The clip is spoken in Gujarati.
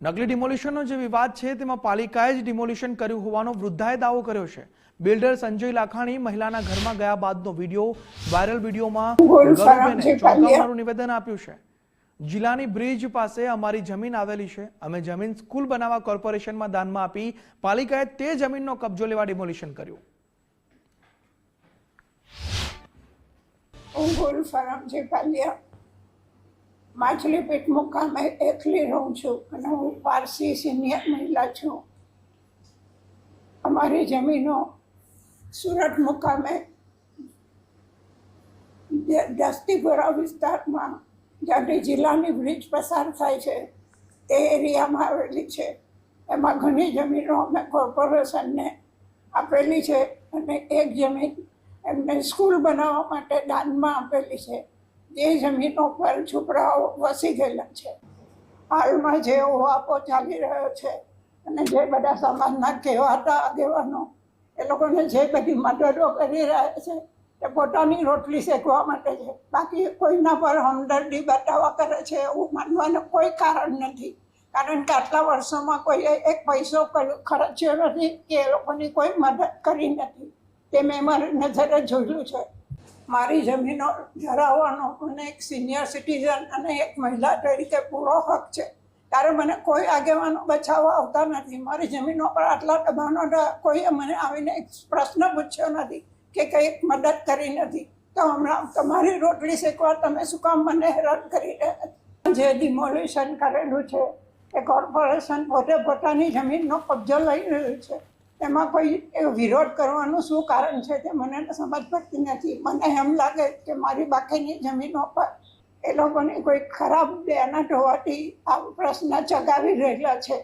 નકલી ડિમોલિશનનો જે વિવાદ છે તેમાં પાલિકાએ જ ડિમોલિશન કર્યું હોવાનો વૃદ્ધાએ દાવો કર્યો છે। બિલ્ડર સંજય લાખાણી મહિલાના ઘરમાં ગયા બાદનો વિડીયો વાયરલ વિડીયોમાં ગરુબેને ચોંકાવનારું નિવેદન આપ્યું છે। જિલ્લાની બ્રિજ પાસે અમારી જમીન આવેલી છે, અમે જમીન સ્કૂલ બનાવવા કોર્પોરેશનમાં દાનમાં આપી, પાલિકાએ તે જમીનનો કબજો લેવા ડિમોલિશન કર્યું। માછલીપીટ મુકામે એકલી રહું છું અને હું પારસી સિનિયર મહિલા છું। અમારી જમીનો સુરત મુકામે દસ્તીપુરા વિસ્તારમાં જ્યાંથી જિલ્લાની બ્રિજ પસાર થાય છે તે એરિયામાં આવેલી છે। એમાં ઘણી જમીનો અમે કોર્પોરેશનને આપેલી છે અને એક જમીન એમને સ્કૂલ બનાવવા માટે દાનમાં આપેલી છે। જે જમીનો પર છોકરાઓ વસી ગયેલા છે। હાલમાં જે ઓવાપો ચાલી રહ્યો છે અને જે બધા સમાજના કહેવાતા આગેવાનો એ લોકોને જે બધી મદદો કરી રહ્યા છે તે પોતાની રોટલી શેકવા માટે છે, બાકી કોઈના પર હમદર્દી બતાવવા કરે છે એવું માનવાનું કોઈ કારણ નથી। કારણ કે આટલા વર્ષોમાં કોઈએ એક પૈસો ખર્ચ્યો નથી કે એ લોકોની કોઈ મદદ કરી નથી, તે મેં મારી નજરે જોયું છે। મારી જમીનો ધરાવવાનો મને એક સિનિયર સિટીઝન અને એક મહિલા તરીકે પૂરો હક છે, ત્યારે મને કોઈ આગેવાનો બચાવવા આવતા નથી। મારી જમીનો પર આટલા દબાણો કોઈએ મને આવીને એક પ્રશ્ન પૂછ્યો નથી કે કંઈક મદદ કરી નથી, તો હમણાં તમારી રોટલી શેકવા તમે શું કામ મને હેરાન કરી રહ્યા? જે ડિમોલિશન કરેલું છે એ કોર્પોરેશન પોતે પોતાની જમીનનો કબજો લઈ રહ્યું છે, એમાં કોઈ વિરોધ કરવાનું શું કારણ છે તે મને સમજ પડતી નથી। મને એમ લાગે કે મારી બાકીની જમીનો પર એ લોકોની કોઈ ખરાબ બેનાટ હોવાથી આ પ્રશ્ન ચગાવી રહેલા છે।